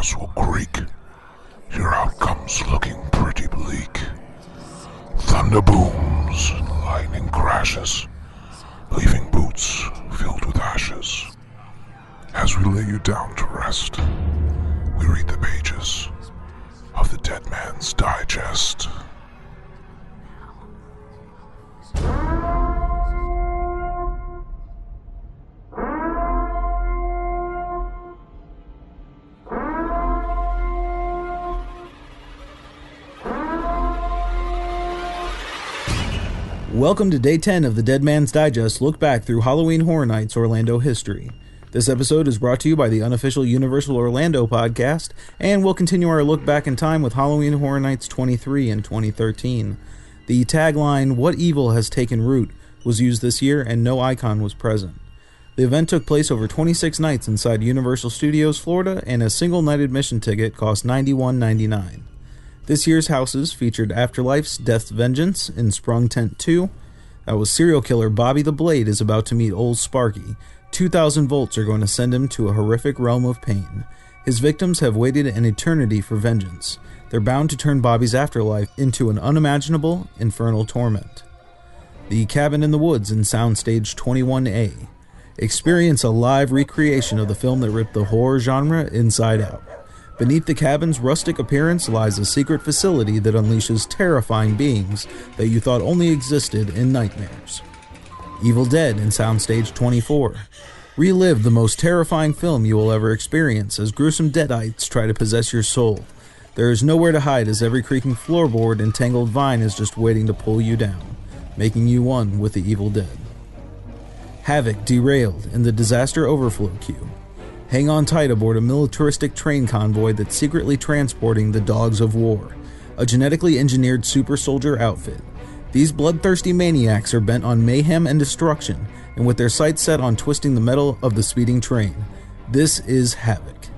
house will creak. Your outcome's looking pretty bleak. Thunder booms and lightning crashes, leaving boots filled with ashes. As we lay you down to rest, we read the pages of the Dead Man's Digest. Welcome to Day 10 of the Dead Man's Digest Look Back Through Halloween Horror Nights Orlando History. This episode is brought to you by the unofficial Universal Orlando podcast, and we'll continue our look back in time with Halloween Horror Nights 23 and 2013. The tagline, "What Evil Has Taken Root," was used this year and no icon was present. The event took place over 26 nights inside Universal Studios, Florida, and a single night admission ticket cost $91.99. This year's houses featured Afterlife's Death's Vengeance in Sprung Tent 2. That was serial killer Bobby the Blade is about to meet Old Sparky. 2,000 volts are going to send him to a horrific realm of pain. His victims have waited an eternity for vengeance. They're bound to turn Bobby's afterlife into an unimaginable, infernal torment. The Cabin in the Woods in Soundstage 21A. Experience a live recreation of the film that ripped the horror genre inside out. Beneath the cabin's rustic appearance lies a secret facility that unleashes terrifying beings that you thought only existed in nightmares. Evil Dead in Soundstage 24. Relive the most terrifying film you will ever experience as gruesome deadites try to possess your soul. There is nowhere to hide as every creaking floorboard and tangled vine is just waiting to pull you down, making you one with the Evil Dead. Havoc Derailed in the Disaster Overflow Queue. Hang on tight aboard a militaristic train convoy that's secretly transporting the Dogs of War, a genetically engineered super soldier outfit. These bloodthirsty maniacs are bent on mayhem and destruction, and with their sights set on twisting the metal of the speeding train. This is Havoc.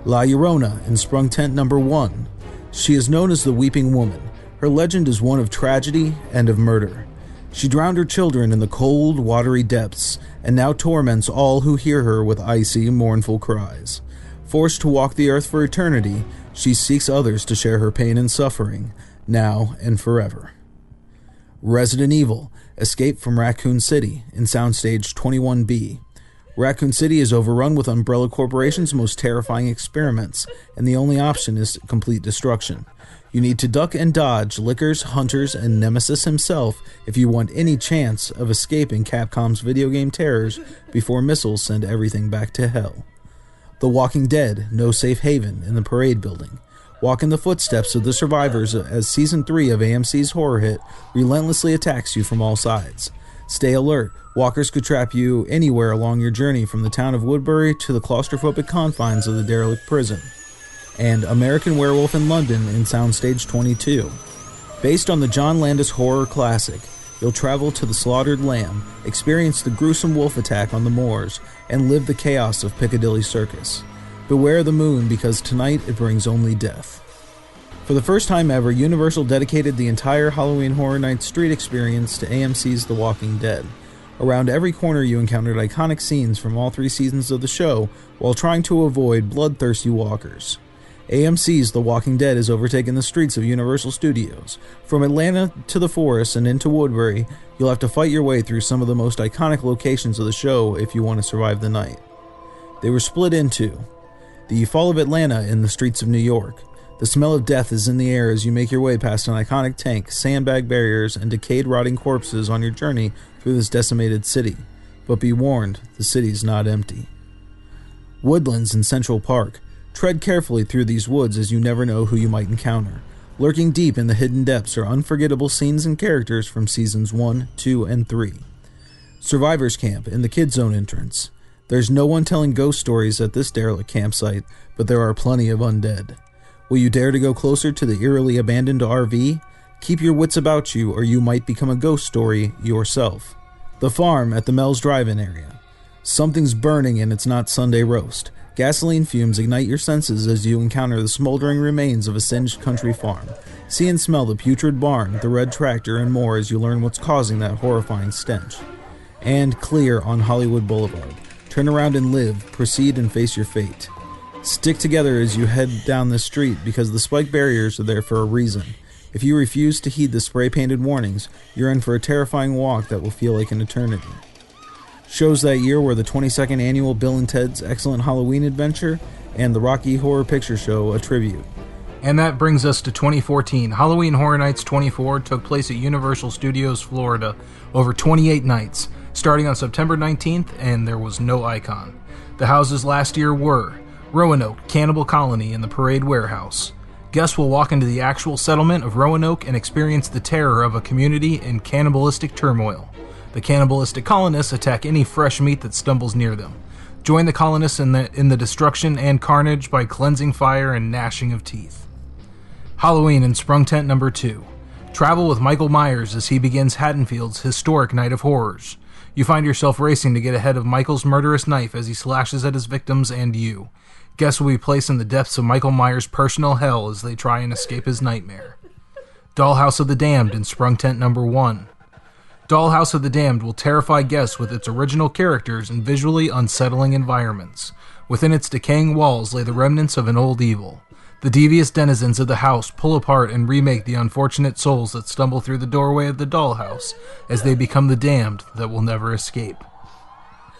La Llorona in Sprung Tent Number 1. She is known as the Weeping Woman. Her legend is one of tragedy and of murder. She drowned her children in the cold, watery depths, and now torments all who hear her with icy, mournful cries. Forced to walk the earth for eternity, she seeks others to share her pain and suffering, now and forever. Resident Evil, Escape from Raccoon City, in Soundstage 21B. Raccoon City is overrun with Umbrella Corporation's most terrifying experiments, and the only option is complete destruction. You need to duck and dodge Lickers, Hunters, and Nemesis himself if you want any chance of escaping Capcom's video game terrors before missiles send everything back to hell. The Walking Dead, No Safe Haven in the Parade Building. Walk in the footsteps of the survivors as Season 3 of AMC's horror hit relentlessly attacks you from all sides. Stay alert. Walkers could trap you anywhere along your journey from the town of Woodbury to the claustrophobic confines of the derelict prison. And American Werewolf in London in Soundstage 22. Based on the John Landis horror classic, you'll travel to the slaughtered lamb, experience the gruesome wolf attack on the moors, and live the chaos of Piccadilly Circus. Beware the moon because tonight it brings only death. For the first time ever, Universal dedicated the entire Halloween Horror Nights street experience to AMC's The Walking Dead. Around every corner you encountered iconic scenes from all 3 seasons of the show while trying to avoid bloodthirsty walkers. AMC's The Walking Dead has overtaken the streets of Universal Studios. From Atlanta to the forest and into Woodbury, you'll have to fight your way through some of the most iconic locations of the show if you want to survive the night. They were split into the Fall of Atlanta in the streets of New York. The smell of death is in the air as you make your way past an iconic tank, sandbag barriers, and decayed rotting corpses on your journey through this decimated city. But be warned, the city's not empty. Woodlands in Central Park. Tread carefully through these woods as you never know who you might encounter. Lurking deep in the hidden depths are unforgettable scenes and characters from Seasons 1, 2, and 3. Survivors Camp in the Kid Zone entrance. There's no one telling ghost stories at this derelict campsite, but there are plenty of undead. Will you dare to go closer to the eerily abandoned RV? Keep your wits about you or you might become a ghost story yourself. The Farm at the Mel's Drive-In area. Something's burning and it's not Sunday roast. Gasoline fumes ignite your senses as you encounter the smoldering remains of a singed country farm. See and smell the putrid barn, the red tractor, and more as you learn what's causing that horrifying stench. And Clear on Hollywood Boulevard. Turn around and live, proceed and face your fate. Stick together as you head down the street because the spike barriers are there for a reason. If you refuse to heed the spray-painted warnings, you're in for a terrifying walk that will feel like an eternity. Shows that year were the 22nd annual Bill and Ted's Excellent Halloween Adventure and the Rocky Horror Picture Show, a tribute. And that brings us to 2014. Halloween Horror Nights 24 took place at Universal Studios, Florida, over 28 nights, starting on September 19th, and there was no icon. The houses last year were Roanoke, Cannibal Colony, and the Parade Warehouse. Guests will walk into the actual settlement of Roanoke and experience the terror of a community in cannibalistic turmoil. The cannibalistic colonists attack any fresh meat that stumbles near them. Join the colonists in the destruction and carnage by cleansing fire and gnashing of teeth. Halloween in Sprung Tent Number 2. Travel with Michael Myers as he begins Haddonfield's historic night of horrors. You find yourself racing to get ahead of Michael's murderous knife as he slashes at his victims and you. Guests will be placed in the depths of Michael Myers' personal hell as they try and escape his nightmare. Dollhouse of the Damned in Sprung Tent Number 1. Dollhouse of the Damned will terrify guests with its original characters and visually unsettling environments. Within its decaying walls lay the remnants of an old evil. The devious denizens of the house pull apart and remake the unfortunate souls that stumble through the doorway of the dollhouse as they become the damned that will never escape.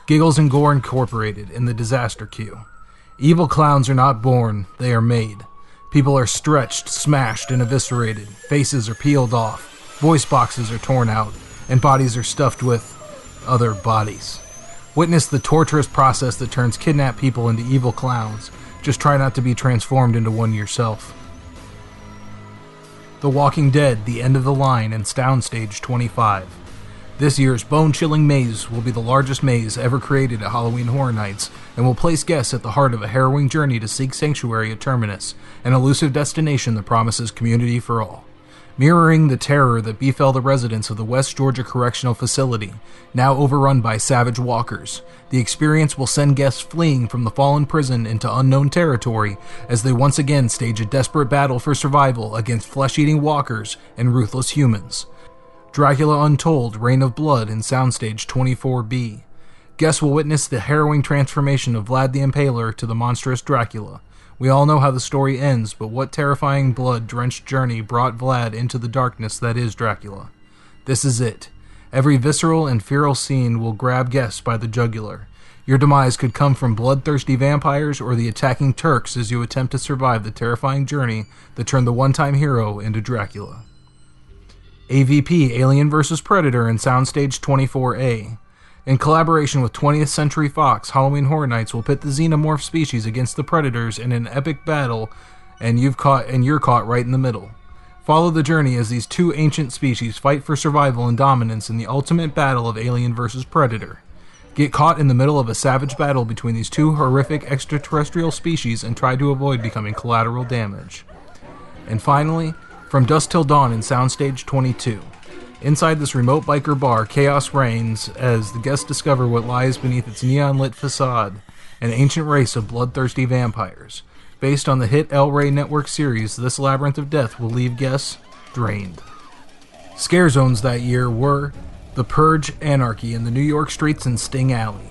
Giggles and Gore Incorporated in the Disaster Queue. Evil clowns are not born, they are made. People are stretched, smashed, and eviscerated. Faces are peeled off. Voice boxes are torn out. And bodies are stuffed with other bodies. Witness the torturous process that turns kidnapped people into evil clowns. Just try not to be transformed into one yourself. The Walking Dead, The End of the Line, and Soundstage 25. This year's bone-chilling maze will be the largest maze ever created at Halloween Horror Nights and will place guests at the heart of a harrowing journey to seek sanctuary at Terminus, an elusive destination that promises community for all. Mirroring the terror that befell the residents of the West Georgia Correctional Facility, now overrun by savage walkers, the experience will send guests fleeing from the fallen prison into unknown territory as they once again stage a desperate battle for survival against flesh-eating walkers and ruthless humans. Dracula Untold, Reign of Blood in Soundstage 24B. Guests will witness the harrowing transformation of Vlad the Impaler to the monstrous Dracula. We all know how the story ends, but what terrifying blood-drenched journey brought Vlad into the darkness that is Dracula? This is it. Every visceral and feral scene will grab guests by the jugular. Your demise could come from bloodthirsty vampires or the attacking Turks as you attempt to survive the terrifying journey that turned the one-time hero into Dracula. AVP, Alien vs. Predator in Soundstage 24A. In collaboration with 20th Century Fox, Halloween Horror Nights will pit the xenomorph species against the predators in an epic battle, and you're caught right in the middle. Follow the journey as these two ancient species fight for survival and dominance in the ultimate battle of Alien vs. Predator. Get caught in the middle of a savage battle between these two horrific extraterrestrial species and try to avoid becoming collateral damage. And finally, From Dusk Till Dawn in Soundstage 22. Inside this remote biker bar, chaos reigns as the guests discover what lies beneath its neon-lit facade, an ancient race of bloodthirsty vampires. Based on the hit El Rey Network series, this labyrinth of death will leave guests drained. Scare zones that year were The Purge Anarchy in the New York streets and Sting Alley.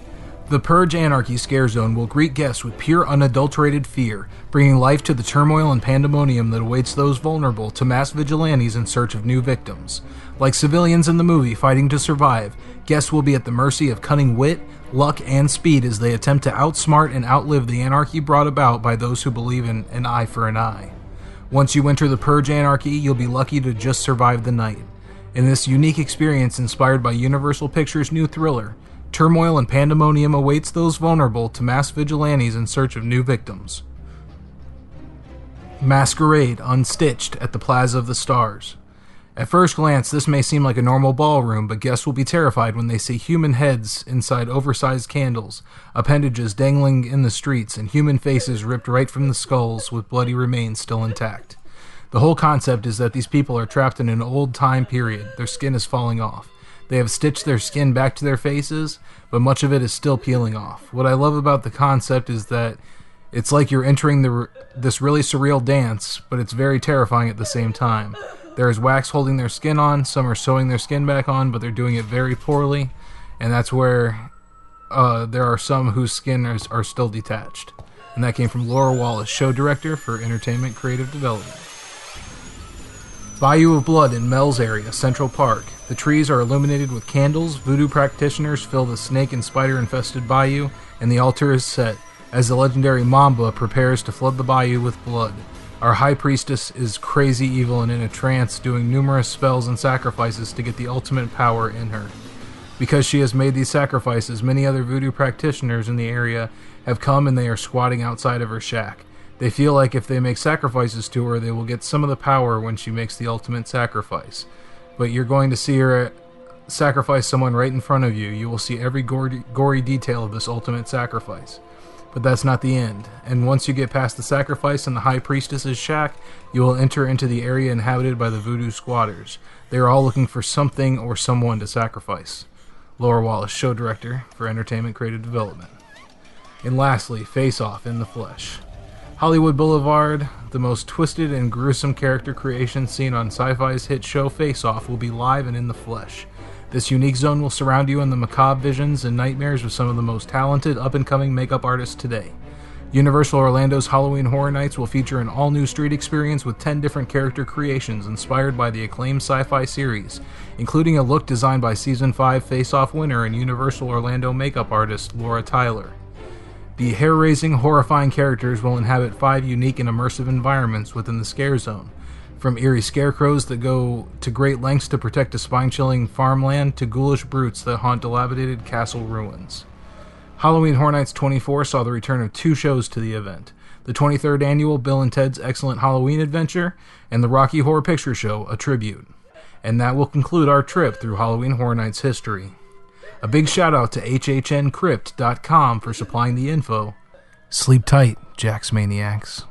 The Purge Anarchy Scare Zone will greet guests with pure unadulterated fear, bringing life to the turmoil and pandemonium that awaits those vulnerable to mass vigilantes in search of new victims. Like civilians in the movie fighting to survive, guests will be at the mercy of cunning wit, luck, and speed as they attempt to outsmart and outlive the anarchy brought about by those who believe in an eye for an eye. Once you enter the Purge Anarchy, you'll be lucky to just survive the night. In this unique experience inspired by Universal Pictures' new thriller, turmoil and pandemonium awaits those vulnerable to mass vigilantes in search of new victims. Masquerade Unstitched at the Plaza of the Stars. At first glance, this may seem like a normal ballroom, but guests will be terrified when they see human heads inside oversized candles, appendages dangling in the streets, and human faces ripped right from the skulls with bloody remains still intact. The whole concept is that these people are trapped in an old time period. Their skin is falling off. They have stitched their skin back to their faces, but much of it is still peeling off. What I love about the concept is that it's like you're entering this really surreal dance, but it's very terrifying at the same time. There is wax holding their skin on, some are sewing their skin back on, but they're doing it very poorly, and that's where there are some whose skin are still detached. And that came from Laura Wallace, show director for Entertainment Creative Development. Bayou of Blood in Mel's area, Central Park. The trees are illuminated with candles, voodoo practitioners fill the snake and spider-infested bayou, and the altar is set as the legendary Mamba prepares to flood the bayou with blood. Our high priestess is crazy evil and in a trance, doing numerous spells and sacrifices to get the ultimate power in her. Because she has made these sacrifices, many other voodoo practitioners in the area have come and they are squatting outside of her shack. They feel like if they make sacrifices to her, they will get some of the power when she makes the ultimate sacrifice. But you're going to see her sacrifice someone right in front of you. You will see every gory detail of this ultimate sacrifice. But that's not the end. And once you get past the sacrifice in the High Priestess's shack, you will enter into the area inhabited by the voodoo squatters. They are all looking for something or someone to sacrifice. Laura Wallace, show director for Entertainment Creative Development. And lastly, Face Off in the Flesh. Hollywood Boulevard, the most twisted and gruesome character creation seen on Sci-Fi's hit show Face Off, will be live and in the flesh. This unique zone will surround you in the macabre visions and nightmares with some of the most talented up-and-coming makeup artists today. Universal Orlando's Halloween Horror Nights will feature an all-new street experience with 10 different character creations inspired by the acclaimed Sci-Fi series, including a look designed by Season 5 Face Off winner and Universal Orlando makeup artist Laura Tyler. The hair-raising, horrifying characters will inhabit 5 unique and immersive environments within the scare zone, from eerie scarecrows that go to great lengths to protect a spine-chilling farmland to ghoulish brutes that haunt dilapidated castle ruins. Halloween Horror Nights 24 saw the return of 2 shows to the event, the 23rd annual Bill and Ted's Excellent Halloween Adventure and the Rocky Horror Picture Show, A Tribute. And that will conclude our trip through Halloween Horror Nights history. A big shout out to HHNCrypt.com for supplying the info. Sleep tight, Jax Maniacs.